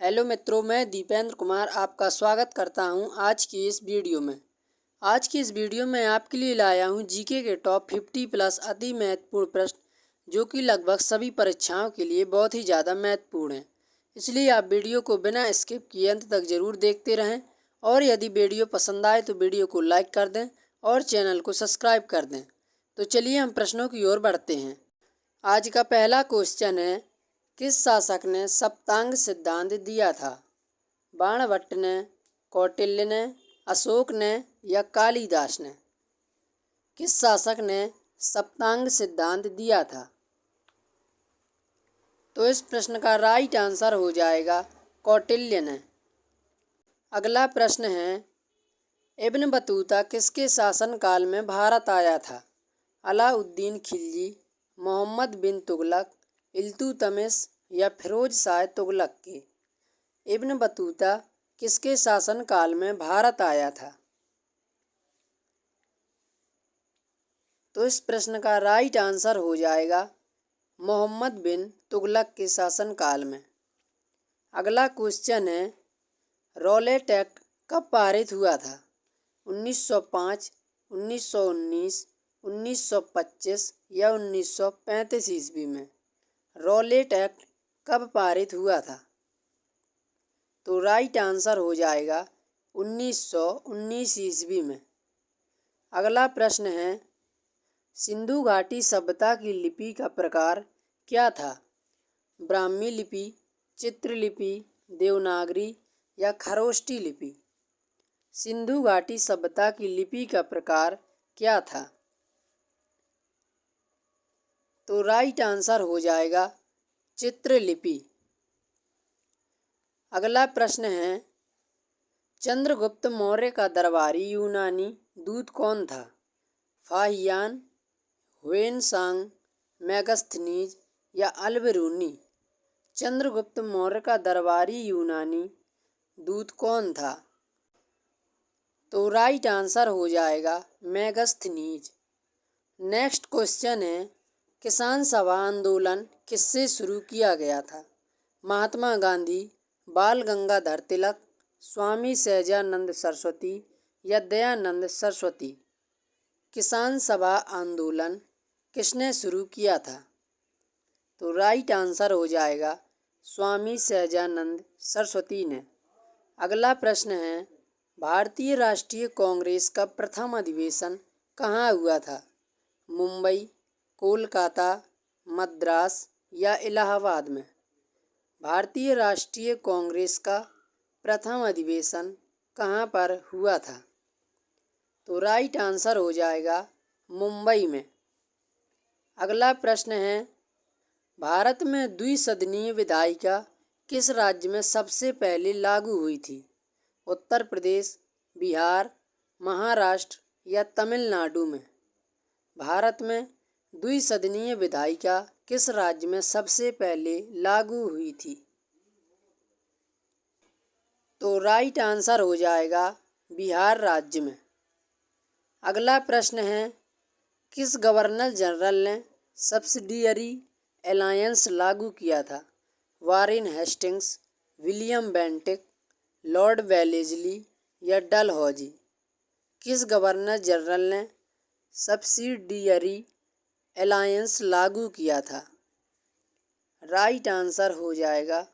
Hello मित्रों, मैं दीपेंद्र कुमार आपका स्वागत करता हूं आज की इस वीडियो में। आज की इस वीडियो में आपके लिए लाया हूं जीके के टॉप 50 प्लस अति महत्वपूर्ण प्रश्न जो कि लगभग सभी परीक्षाओं के लिए बहुत ही ज़्यादा महत्वपूर्ण हैं। इसलिए आप वीडियो को बिना स्किप किए अंत तक ज़रूर देखते रहें और यदि वीडियो पसंद आए तो वीडियो को लाइक कर दें और चैनल को सब्सक्राइब कर दें। तो चलिए हम प्रश्नों की ओर बढ़ते हैं। आज का पहला क्वेश्चन है, किस शासक ने सप्तांग सिद्धांत दिया था? बाणभट्ट ने, कौटिल्य ने, अशोक ने या कालिदास ने? किस शासक ने सप्तांग सिद्धांत दिया था? तो इस प्रश्न का राइट आंसर हो जाएगा कौटिल्य ने। अगला प्रश्न है, इब्न बतूता किसके शासनकाल में भारत आया था? अलाउद्दीन खिलजी, मोहम्मद बिन तुगलक, इल्तुतमिश या फिरोज शाह तुगलक के? इब्न बतूता किसके शासनकाल में भारत आया था? तो इस प्रश्न का राइट आंसर हो जाएगा मोहम्मद बिन तुगलक के शासनकाल में। अगला क्वेश्चन है, रॉलेट एक्ट कब पारित हुआ था? 1905, 1919, 1925 या 1935 ईस्वी में? रॉलेट एक्ट कब पारित हुआ था? तो राइट आंसर हो जाएगा 1919 ईस्वी में। अगला प्रश्न है, सिंधु घाटी सभ्यता की लिपि का प्रकार क्या था? ब्राह्मी लिपि, चित्रलिपि, देवनागरी या खरोष्टी लिपि? सिंधु घाटी सभ्यता की लिपि का प्रकार क्या था? तो राइट आंसर हो जाएगा चित्रलिपि। अगला प्रश्न है, चंद्रगुप्त मौर्य का दरबारी यूनानी दूत कौन था? फाहियान, हुएनसांग, मेगस्थनीज या अल्बेरुनी? चंद्रगुप्त मौर्य का दरबारी यूनानी दूत कौन था? तो राइट आंसर हो जाएगा मेगस्थनीज। नेक्स्ट क्वेश्चन है, किसान सभा आंदोलन किससे शुरू किया गया था? महात्मा गांधी, बाल गंगाधर तिलक, स्वामी सहजानंद सरस्वती या दयानंद सरस्वती? किसान सभा आंदोलन किसने शुरू किया था? तो राइट आंसर हो जाएगा स्वामी सहजानंद सरस्वती ने। अगला प्रश्न है, भारतीय राष्ट्रीय कांग्रेस का प्रथम अधिवेशन कहाँ हुआ था? मुंबई, कोलकाता, मद्रास या इलाहाबाद में? भारतीय राष्ट्रीय कांग्रेस का प्रथम अधिवेशन कहाँ पर हुआ था? तो राइट आंसर हो जाएगा मुंबई में। अगला प्रश्न है, भारत में द्विसदनीय विधायिका किस राज्य में सबसे पहले लागू हुई थी? उत्तर प्रदेश, बिहार, महाराष्ट्र या तमिलनाडु में? भारत में द्विसदनीय विधायिका किस राज्य में सबसे पहले लागू हुई थी? तो राइट आंसर हो जाएगा बिहार राज्य में। अगला प्रश्न है, किस गवर्नर जनरल ने सब्सिडियरी अलायंस लागू किया था? Warren Hastings, William Bentinck, Lord Wellesley या डलहौजी? किस गवर्नर जनरल ने सब्सिडियरी अलायंस लागू किया था? राइट आंसर हो जाएगा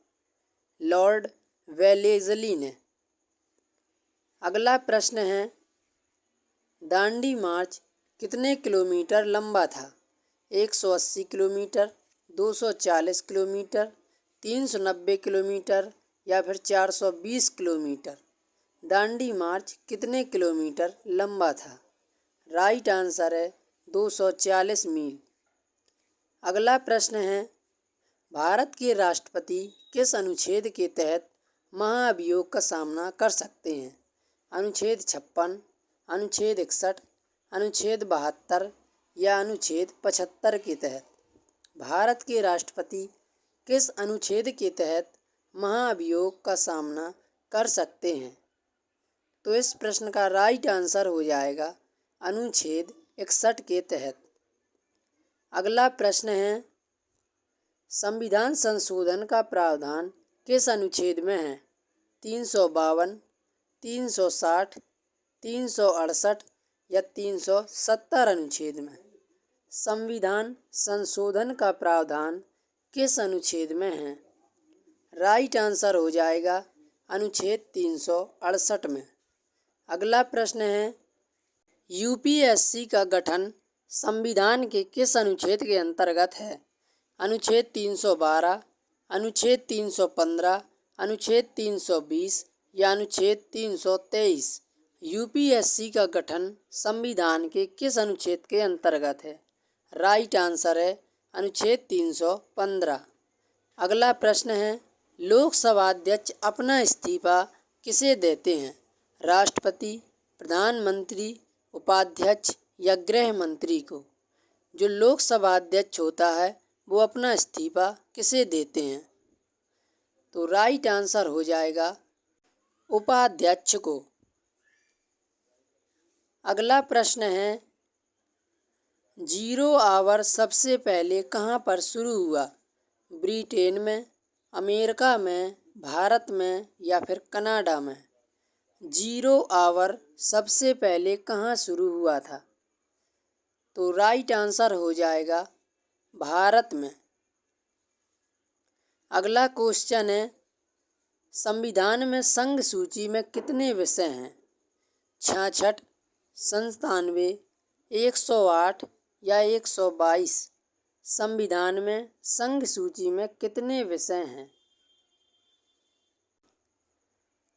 लॉर्ड वेलेस्ली ने। अगला प्रश्न है, दांडी मार्च कितने किलोमीटर लंबा था? 180 किलोमीटर, 240 किलोमीटर, 390 किलोमीटर या फिर 420 किलोमीटर? दांडी मार्च कितने किलोमीटर लंबा था? राइट आंसर है 240 मील। अगला प्रश्न है, भारत के राष्ट्रपति किस अनुच्छेद के तहत महाभियोग का सामना कर सकते हैं? अनुच्छेद 56, अनुच्छेद 61, अनुच्छेद 72 या अनुच्छेद 75 के तहत? भारत के राष्ट्रपति किस अनुच्छेद के तहत महाभियोग का सामना कर सकते हैं? तो इस प्रश्न का राइट आंसर हो जाएगा अनुच्छेद 61 के तहत। अगला प्रश्न है, संविधान संशोधन का प्रावधान किस अनुच्छेद में है? 352, 360, 368 या 370 अनुच्छेद में? संविधान संशोधन का प्रावधान किस अनुच्छेद में है? राइट आंसर हो जाएगा अनुच्छेद 368 में। अगला प्रश्न है, यूपीएससी का गठन संविधान के किस अनुच्छेद के अंतर्गत है? अनुच्छेद 312, अनुच्छेद 315, अनुच्छेद 320 या अनुच्छेद 323? यूपीएससी का गठन संविधान के किस अनुच्छेद के अंतर्गत है? राइट आंसर है अनुच्छेद 315। अगला प्रश्न है, लोकसभा अध्यक्ष अपना इस्तीफा किसे देते हैं? राष्ट्रपति, प्रधानमंत्री, उपाध्यक्ष या गृह मंत्री को? जो लोकसभा अध्यक्ष होता है वो अपना इस्तीफा किसे देते हैं? तो राइट आंसर हो जाएगा उपाध्यक्ष को। अगला प्रश्न है, जीरो आवर सबसे पहले कहाँ पर शुरू हुआ? ब्रिटेन में, अमेरिका में, भारत में या फिर कनाडा में? जीरो आवर सबसे पहले कहाँ शुरू हुआ था? तो राइट आंसर हो जाएगा भारत में। अगला क्वेश्चन है, संविधान में संघ सूची में कितने विषय हैं? 66, 97, 108 या 122? संविधान में संघ सूची में कितने विषय हैं?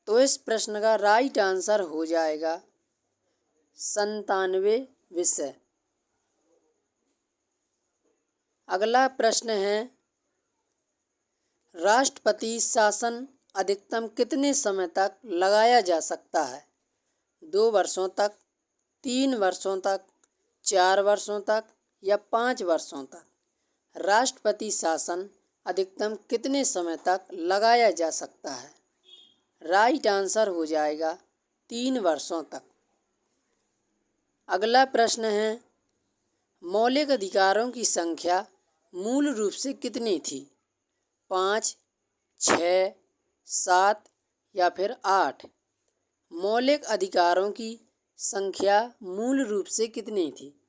तो इस प्रश्न का राइट आंसर हो जाएगा 97 विषय। अगला प्रश्न है, राष्ट्रपति शासन अधिकतम कितने समय तक लगाया जा सकता है? 2 वर्षों तक, 3 वर्षों तक, 4 वर्षों तक या 5 वर्षों तक? राष्ट्रपति शासन अधिकतम कितने समय तक लगाया जा सकता है? राइट आंसर हो जाएगा 3 वर्षों तक। अगला प्रश्न है, मौलिक अधिकारों की संख्या मूल रूप से कितनी थी? 5, 6, 7 या फिर 8? मौलिक अधिकारों की संख्या मूल रूप से कितनी थी?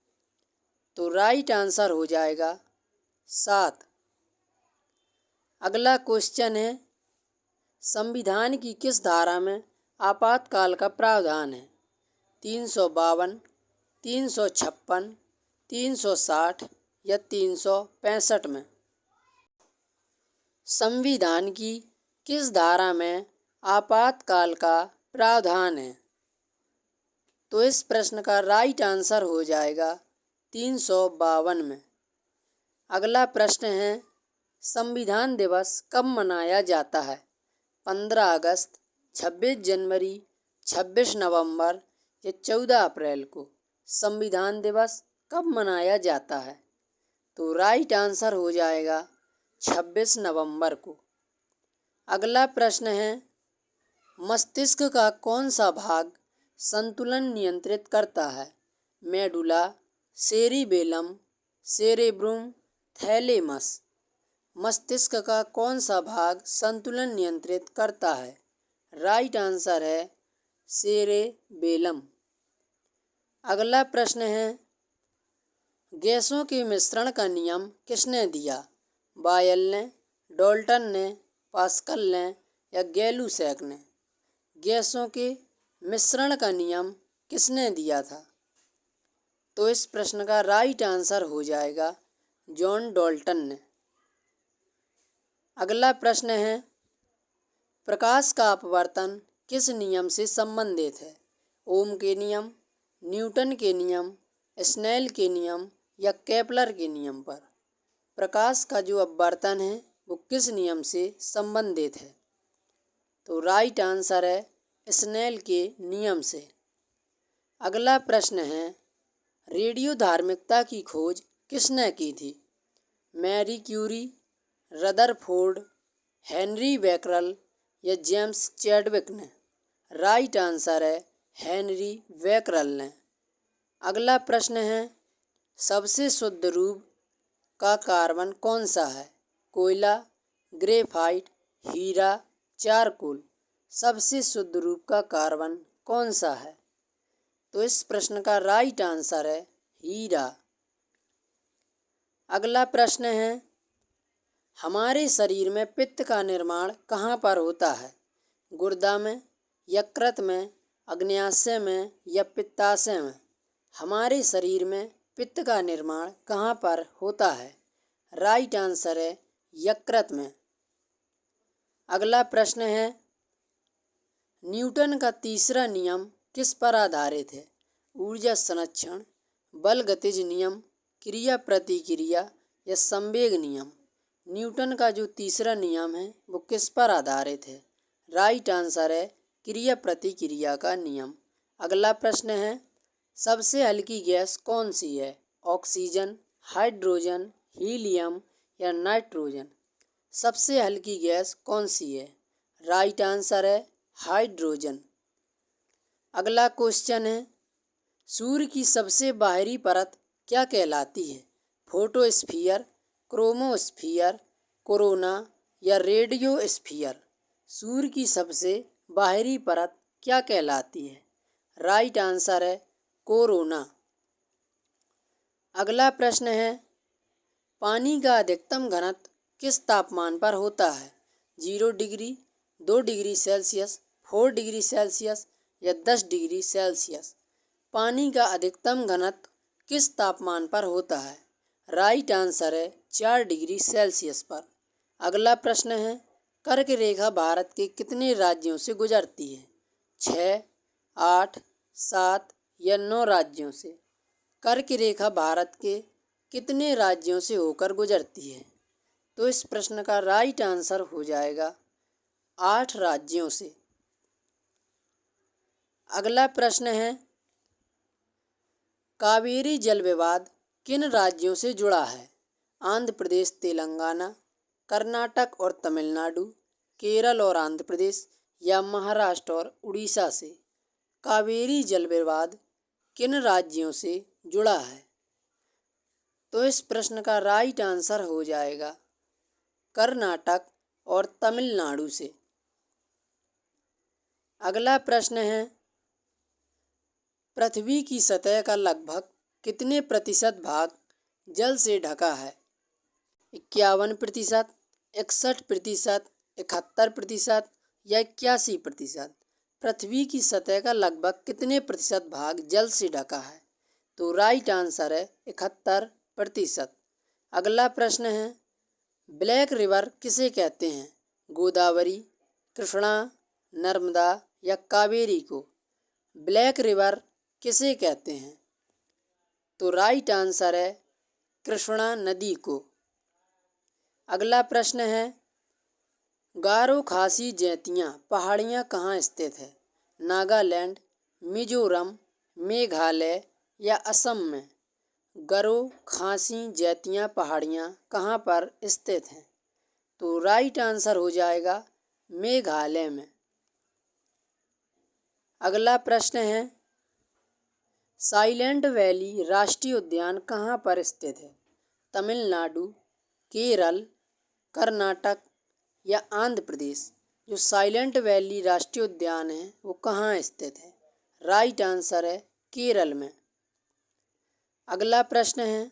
तो राइट आंसर हो जाएगा 7। अगला क्वेश्चन है, संविधान की किस धारा में आपातकाल का प्रावधान है? 352, 356, 360 या 365 में? संविधान की किस धारा में आपातकाल का प्रावधान है? तो इस प्रश्न का राइट आंसर हो जाएगा 352 में। अगला प्रश्न है, संविधान दिवस कब मनाया जाता है? 15 अगस्त, 26 जनवरी, 26 नवंबर या 14 अप्रैल को? संविधान दिवस कब मनाया जाता है? तो राइट आंसर हो जाएगा 26 नवंबर को। अगला प्रश्न है, मस्तिष्क का कौन सा भाग संतुलन नियंत्रित करता है? Medulla, cerebellum, cerebrum, thalamus? मस्तिष्क का कौन सा भाग संतुलन नियंत्रित करता है? राइट आंसर है सेरेबेलम। अगला प्रश्न है, गैसों के मिश्रण का नियम किसने दिया? बायल ने, डाल्टन ने, पास्कल ने या गै-लुसैक ने? गैसों के मिश्रण का नियम किसने दिया था? तो इस प्रश्न का राइट आंसर हो जाएगा जॉन डाल्टन ने। अगला प्रश्न है, प्रकाश का अपवर्तन किस नियम से संबंधित है? ओम के नियम, न्यूटन के नियम, स्नेल के नियम या केपलर के नियम पर? प्रकाश का जो अपवर्तन है वो किस नियम से संबंधित है? तो राइट आंसर है स्नेल के नियम से। अगला प्रश्न है, रेडियो धार्मिकता की खोज किसने की थी? Marie Curie, Rutherford, Henry Becquerel या जेम्स चैडविक ने? राइट आंसर है हेनरी बैकरल ने। अगला प्रश्न है, सबसे शुद्ध रूप का कार्बन कौन सा है? कोयला, ग्रेफाइट, हीरा, चारकोल। सबसे शुद्ध रूप का कार्बन कौन सा है? तो इस प्रश्न का राइट आंसर है हीरा। अगला प्रश्न है, हमारे शरीर में पित्त का निर्माण कहाँ पर होता है? गुर्दा में, यकृत में, अग्न्याशय में या पित्ताशय में? हमारे शरीर में पित्त का निर्माण कहाँ पर होता है? राइट आंसर है यकृत में। अगला प्रश्न है, न्यूटन का तीसरा नियम किस पर आधारित है? ऊर्जा संरक्षण, बल गतिज नियम, क्रिया प्रतिक्रिया या संवेग नियम? न्यूटन का जो तीसरा नियम है वो किस पर आधारित है? राइट आंसर है क्रिया प्रतिक्रिया का नियम। अगला प्रश्न है, सबसे हल्की गैस कौन सी है? ऑक्सीजन, हाइड्रोजन, हीलियम या नाइट्रोजन? सबसे हल्की गैस कौन सी है? राइट आंसर है हाइड्रोजन। अगला क्वेश्चन है, सूर्य की सबसे बाहरी परत क्या कहलाती है? फोटोस्फीयर, क्रोमोस्फीयर, कोरोना या रेडियोस्फीयर? सूर्य की सबसे बाहरी परत क्या कहलाती है? राइट आंसर है कोरोना। अगला प्रश्न है, पानी का अधिकतम घनत्व किस तापमान पर होता है? 0 degree, 2 degree Celsius, 4 degree Celsius या 10 डिग्री सेल्सियस? पानी का अधिकतम घनत्व किस तापमान पर होता है? राइट आंसर है 4 डिग्री सेल्सियस पर। अगला प्रश्न है, कर्क रेखा भारत के कितने राज्यों से गुजरती है? 6, 8, 7 या 9 राज्यों से? कर्क रेखा भारत के कितने राज्यों से होकर गुजरती है? तो इस प्रश्न का राइट आंसर हो जाएगा 8 राज्यों से। अगला प्रश्न है, कावेरी जल विवाद किन राज्यों से जुड़ा है? आंध्र प्रदेश, तेलंगाना, कर्नाटक और तमिलनाडु, केरल और आंध्र प्रदेश या महाराष्ट्र और उड़ीसा से? कावेरी जल विवाद किन राज्यों से जुड़ा है? तो इस प्रश्न का राइट आंसर हो जाएगा कर्नाटक और तमिलनाडु से। अगला प्रश्न है, पृथ्वी की सतह का लगभग कितने प्रतिशत भाग जल से ढका है? 51%, 61%, 71% या 81%? पृथ्वी की सतह का लगभग कितने प्रतिशत भाग जल से ढका है? तो राइट आंसर है 71%। अगला प्रश्न है, ब्लैक रिवर किसे कहते हैं? गोदावरी, कृष्णा, नर्मदा या कावेरी को? ब्लैक रिवर किसे कहते हैं? तो राइट आंसर है कृष्णा नदी को। अगला प्रश्न है, गारो खासी जैतियाँ पहाड़ियाँ कहाँ स्थित है? नागालैंड, मिजोरम, मेघालय या असम में? गारो खासी जैतियाँ पहाड़ियाँ कहाँ पर स्थित हैं? तो राइट आंसर हो जाएगा मेघालय में। अगला प्रश्न है, साइलेंट वैली राष्ट्रीय उद्यान कहाँ पर स्थित है? तमिलनाडु, केरल, कर्नाटक या आंध्र प्रदेश? जो साइलेंट वैली राष्ट्रीय उद्यान है वो कहाँ स्थित है? राइट आंसर है केरल में। अगला प्रश्न है,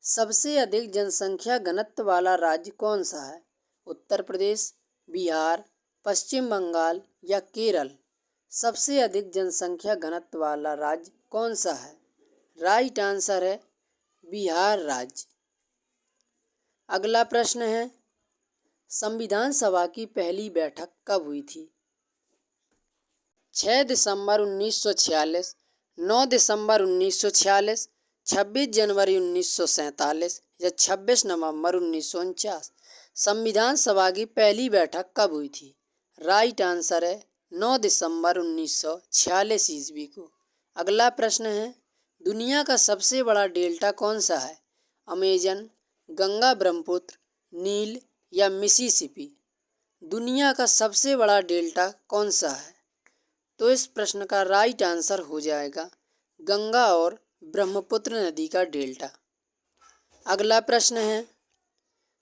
सबसे अधिक जनसंख्या घनत्व वाला राज्य कौन सा है? उत्तर प्रदेश, बिहार, पश्चिम बंगाल या केरल? सबसे अधिक जनसंख्या घनत्व वाला राज्य कौन सा है? राइट आंसर है बिहार राज्य। अगला प्रश्न है, संविधान सभा की पहली बैठक कब हुई थी? 6 दिसंबर 1946, 9 दिसंबर 1946, 26 जनवरी 1947 या 26 नवंबर 1949? संविधान सभा की पहली बैठक कब हुई थी? राइट आंसर है 9 दिसंबर 1946 ईस्वी को। अगला प्रश्न है, दुनिया का सबसे बड़ा डेल्टा कौन सा है? अमेजन, गंगा ब्रह्मपुत्र, नील या मिसिसिपी? दुनिया का सबसे बड़ा डेल्टा कौन सा है? तो इस प्रश्न का राइट आंसर हो जाएगा गंगा और ब्रह्मपुत्र नदी का डेल्टा। अगला प्रश्न है,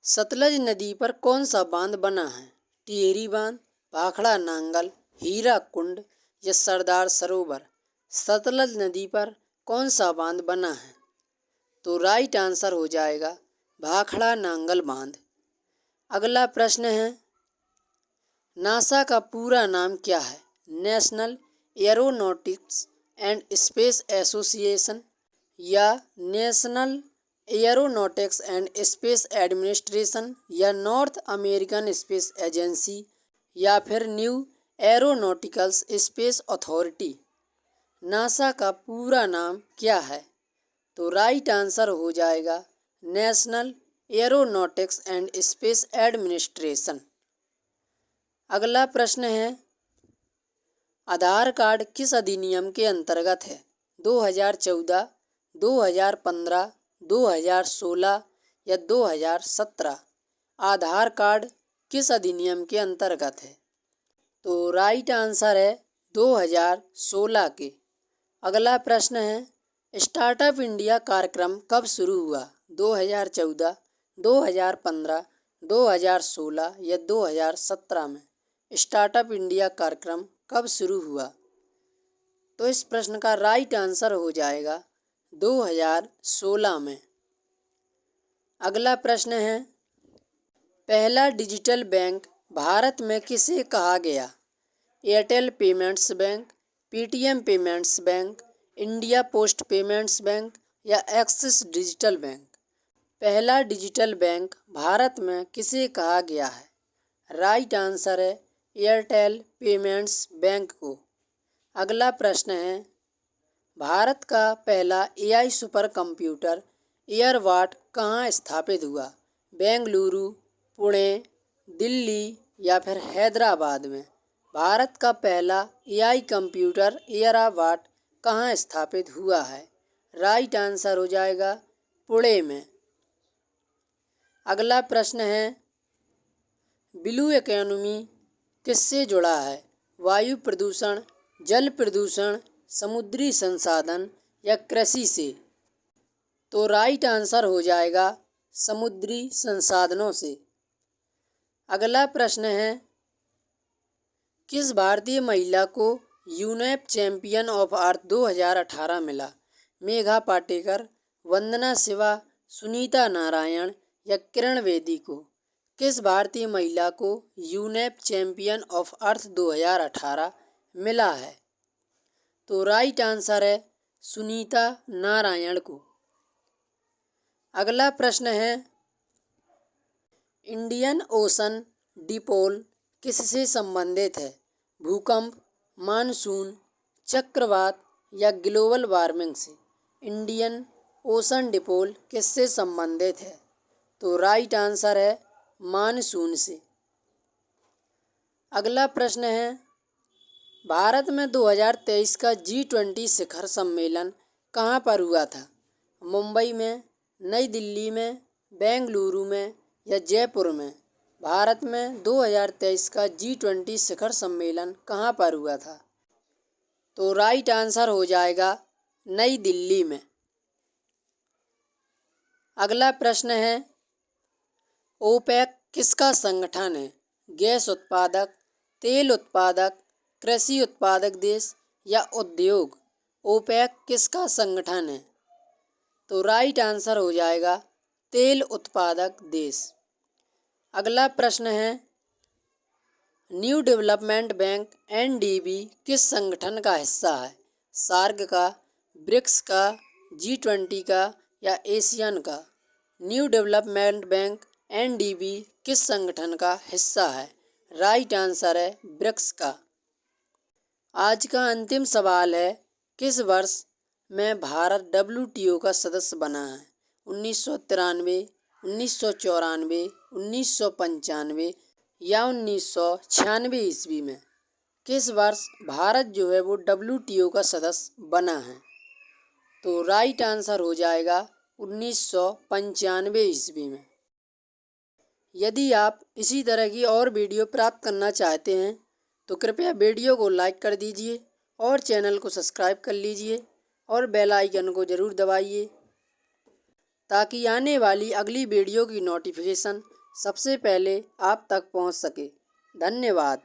सतलज नदी पर कौन सा बांध बना है? टिहरी बांध, भाखड़ा नांगल, हीरा कुंड या सरदार सरोवर। सतलज नदी पर कौन सा बांध बना है? तो राइट आंसर हो जाएगा भाखड़ा नांगल बांध। अगला प्रश्न है, नासा का पूरा नाम क्या है? National aeronautics and space association या national aeronautics and space administration या नॉर्थ अमेरिकन स्पेस एजेंसी या फिर new aeronautical space authority. NASA का पूरा नाम क्या है? तो राइट आंसर हो जाएगा national aeronautics and space administration. अगला प्रश्न है, आधार कार्ड किस अधिनियम के अंतर्गत है? 2014, 2015, 2016 या 2017। आधार कार्ड किस अधिनियम के अंतर्गत है? तो राइट आंसर है 2016 के। अगला प्रश्न है, स्टार्टअप इंडिया कार्यक्रम कब शुरू हुआ? 2014, 2015, 2016 या 2017 में स्टार्टअप इंडिया कार्यक्रम कब शुरू हुआ? तो इस प्रश्न का राइट आंसर हो जाएगा 2016 में। अगला प्रश्न है, पहला डिजिटल बैंक भारत में किसे कहा गया? Airtel payments bank, Paytm payments bank, India post payments bank या एक्सिस डिजिटल बैंक। पहला डिजिटल बैंक भारत में किसे कहा गया है? राइट आंसर है एयरटेल पेमेंट्स बैंक को। अगला प्रश्न है, भारत का पहला एआई सुपर कंप्यूटर एयरवाट कहाँ स्थापित हुआ? बेंगलुरु, पुणे, दिल्ली या फिर हैदराबाद में। भारत का पहला एआई कंप्यूटर एयरवाट कहाँ स्थापित हुआ है? राइट आंसर हो जाएगा पुणे में। अगला प्रश्न है, ब्लू इकोनॉमी किससे जुड़ा है? वायु प्रदूषण, जल प्रदूषण, समुद्री संसाधन या कृषि से। तो राइट आंसर हो जाएगा समुद्री संसाधनों से। अगला प्रश्न है, किस भारतीय महिला को यूनेप चैंपियन ऑफ अर्थ 2018 मिला? मेघा पाटेकर, वंदना शिवा, सुनीता नारायण या किरण बेदी को। किस भारतीय महिला को यूनेप चैंपियन ऑफ अर्थ 2018 मिला है? तो राइट आंसर है सुनीता नारायण को। अगला प्रश्न है, इंडियन ओशन डिपोल किससे संबंधित है? भूकंप, मानसून, चक्रवात या ग्लोबल वार्मिंग से। इंडियन ओशन डिपोल किससे संबंधित है? तो राइट आंसर है मानसून से। अगला प्रश्न है, भारत में 2023 का G20 शिखर सम्मेलन कहाँ पर हुआ था? मुंबई में, नई दिल्ली में, बेंगलुरु में या जयपुर में। भारत में 2023 का G20 शिखर सम्मेलन कहाँ पर हुआ था? तो राइट आंसर हो जाएगा नई दिल्ली में। अगला प्रश्न है, ओपेक किसका संगठन है? गैस उत्पादक, तेल उत्पादक, कृषि उत्पादक देश या उद्योग। ओपेक किसका संगठन है? तो राइट आंसर हो जाएगा तेल उत्पादक देश। अगला प्रश्न है, न्यू डेवलपमेंट बैंक NDB किस संगठन का हिस्सा है? सार्क का, ब्रिक्स का, G20 का या एशियन का। न्यू डेवलपमेंट बैंक NDB किस संगठन का हिस्सा है? राइट आंसर है ब्रिक्स का। आज का अंतिम सवाल है, किस वर्ष में भारत WTO का सदस्य बना है? 1993, 1994, 1995 या 1996 ईस्वी में। किस वर्ष भारत जो है वो WTO का सदस्य बना है? तो राइट आंसर हो जाएगा 1995 ईस्वी में। यदि आप इसी तरह की और वीडियो प्राप्त करना चाहते हैं तो कृपया वीडियो को लाइक कर दीजिए और चैनल को सब्सक्राइब कर लीजिए और बेल आइकन को ज़रूर दबाइए ताकि आने वाली अगली वीडियो की नोटिफिकेशन सबसे पहले आप तक पहुंच सके। धन्यवाद।